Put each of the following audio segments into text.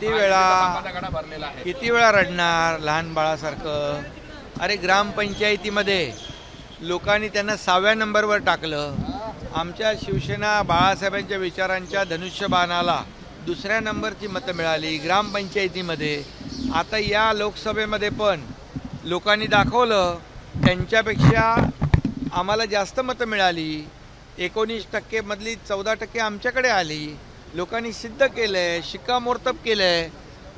किती वेळा रडणार लहान बाळासारखं. अरे ग्रामपंचायतीमध्ये लोकांनी त्यांना 6व्या नंबरवर टाकलं. आमच्या शिवसेना बाळासाहेबांच्या विचारांच्या धनुष्यबाणाला 2ऱ्या नंबरची मतं मिळाली ग्रामपंचायतीमध्ये. आता या लोकसभेमध्ये पण लोकांनी दाखवलं त्यांच्यापेक्षा आम्हाला जास्त मतं मिळाली. 19% मधली 14% आमच्याकडे आली. लोकांनी सिद्ध केलं आहे, शिक्कामोर्तब केलं आहे.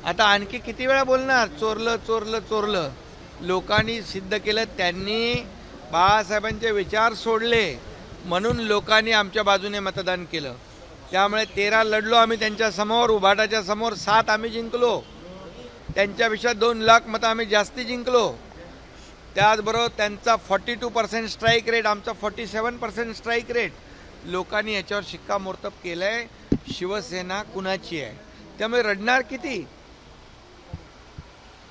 आता आणखी किती वेळा बोलणार चोरलं चोरलं चोरलं. लोकांनी सिद्ध केलं. त्यांनी बाळासाहेबांचे विचार सोडले म्हणून लोकांनी आमच्या बाजूने मतदान केलं. त्यामुळे 13 लढलो आम्ही त्यांच्यासमोर, उभाटाच्या समोर 7 आम्ही जिंकलो. त्यांच्यापेक्षा 2 लाख मतं आम्ही जास्ती जिंकलो. त्याचबरोबर त्यांचा 42% स्ट्राईक रेट, आमचा 47% स्ट्राईक रेट. लोकांनी याच्यावर शिक्कामोर्तब केलं आहे. शिवसेना कुणाची आहे. त्यामुळे रडणार किती.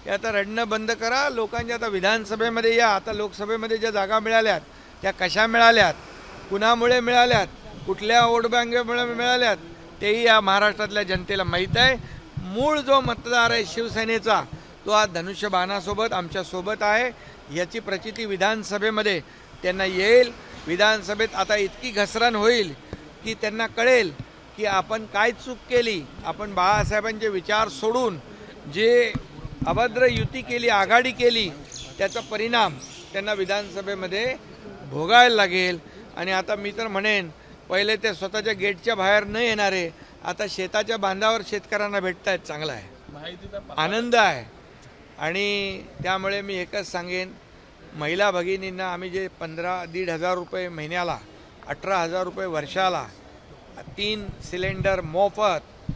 हे आता रडणं बंद करा. लोकांच्या आता विधानसभेमध्ये या. आता लोकसभेमध्ये ज्या जागा मिळाल्यात त्या कशा मिळाल्यात, कुणामुळे मिळाल्यात, कुठल्या वोट बँकेमुळे मिळाल्यात तेही या महाराष्ट्रातल्या जनतेला माहीत आहे. मूळ जो मतदार आहे शिवसेनेचा तो आज धनुष्यबाणासोबत आमच्यासोबत आहे. याची प्रचिती विधानसभेमध्ये त्यांना येईल. विधानसभेत आता इतकी घसरण होईल की त्यांना कळेल की आपण काय चूक केली. आपण बाळासाहेबांचे विचार सोडून जे अभद्र युती केली, आघाडी केली, त्याचा परिणाम त्यांना विधानसभेमध्ये भोगायला लागेल. आणि आता मी तर म्हणेन पहिले ते स्वतःच्या गेटच्या बाहेर न येणारे आता शेताच्या बांधावर शेतकऱ्यांना भेटत आहेत. चांगला आहे, आनंद आहे. आणि त्यामुळे मी एकच सांगेन, महिला भगिनींना आम्ही जे 1,500 रुपये महिन्याला, 18,000 रुपये वर्षाला, 3 सिलेंडर मोफत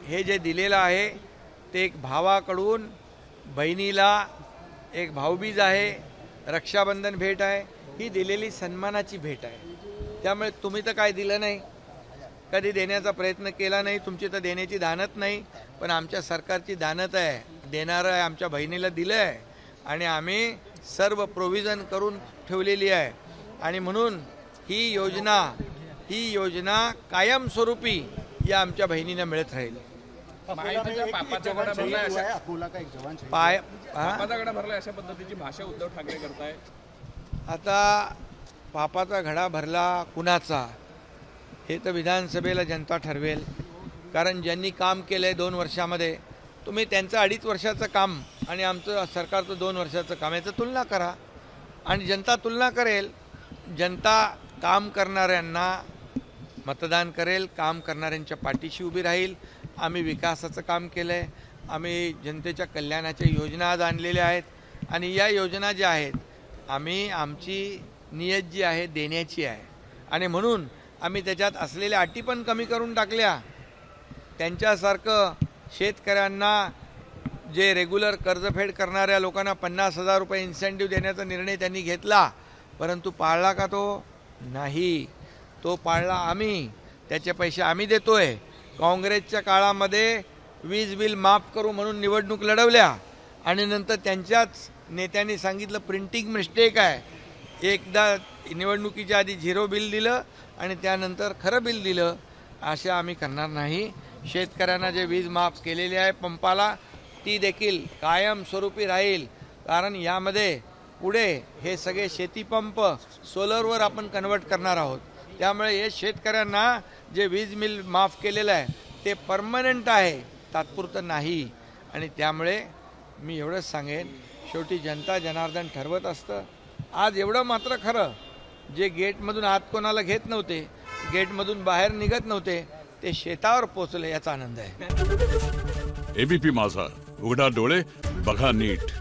हे जे दिलेलं आहे ते एक भावाकडून बहिणीला एक भाऊबीज आहे, रक्षाबंधन भेट आहे. ही दिलेली सन्मानाची भेट आहे. त्यामुळे तुम्ही तर काय दिलं नाही, कधी देण्याचा प्रयत्न केला नाही. तुमची तर देण्याची धानत नाही, पण आमच्या सरकारची धानत आहे. देणारं आहे, आमच्या बहिणीला दिलं आहे आणि आम्ही सर्व प्रोव्हिजन करून ठेवलेली आहे. आणि म्हणून ही योजना कायमस्वरूपी या आमच्या बहिणींना मिळत राहील. अशा पद्धतीची भाषा उद्धव ठाकरे करताय. आता पापाचा घडा भरला कुणाचा हे तर विधानसभेला जनता ठरवेल. कारण ज्यांनी काम केलं आहे 2 वर्षामध्ये, तुम्ही त्यांचं 2.5 वर्षाचं काम आणि आमचं सरकारचं 2 वर्षाचं काम याचं तुलना करा आणि जनता तुलना करेल. जनता काम करणाऱ्यांना मतदान करेल, काम करणाऱ्यांच्या पाठीशी उभी राहील. आम्ही विकासाचं काम केलं आहे. आम्ही जनतेच्या कल्याणाच्या योजना आज आणलेल्या आहेत आणि या योजना ज्या आहेत आम्ही आमची नियत जी आहे देण्याची आहे. आणि म्हणून आम्ही त्याच्यात असलेल्या अटी पण कमी करून टाकल्या. त्यांच्यासारखं शेतकऱ्यांना जे रेग्युलर कर्जफेड करणाऱ्या लोकांना 50,000 रुपये इन्सेंटिव्ह देण्याचा निर्णय त्यांनी घेतला, परंतु पाळला का तो? नाही. तो पाळला आम्ही. त्याचे पैसे आम्ही देतोय. काँग्रेसच्या काळामध्ये वीज बिल माफ करू म्हणून निवडणूक लढवल्या आणि नंतर त्यांच्याच नेत्यांनी सांगितलं प्रिंटिंग मिस्टेक आहे. एकदा निवडणुकीच्या आधी 0 बिल दिलं आणि त्यानंतर खरं बिल दिलं. असे आम्ही करणार नाही. शेतकऱ्यांना जे वीज माफ केलेली आहे पंपाला ती देखील कायमस्वरूपी राहील. कारण यामध्ये पुढे हे सगळे शेतीपंप सोलरवर आपण कन्वर्ट करणार आहोत. त्यामुळे हे शेतकऱ्यांना जे वीज बिल माफ केलेलं आहे ते परमनंट आहे, तात्पुरतं नाही. आणि त्यामुळे मी एवढंच सांगेन, शेवटी जनता जनार्दन ठरवत असतं. आज एवढं मात्र खरं, जे गेटमधून आत कोणाला घेत नव्हते, गेटमधून बाहेर निघत नव्हते, ते शेतावर पोचले याचा आनंद आहे. एबीपी माझा, उघडा डोळे बघा नीट.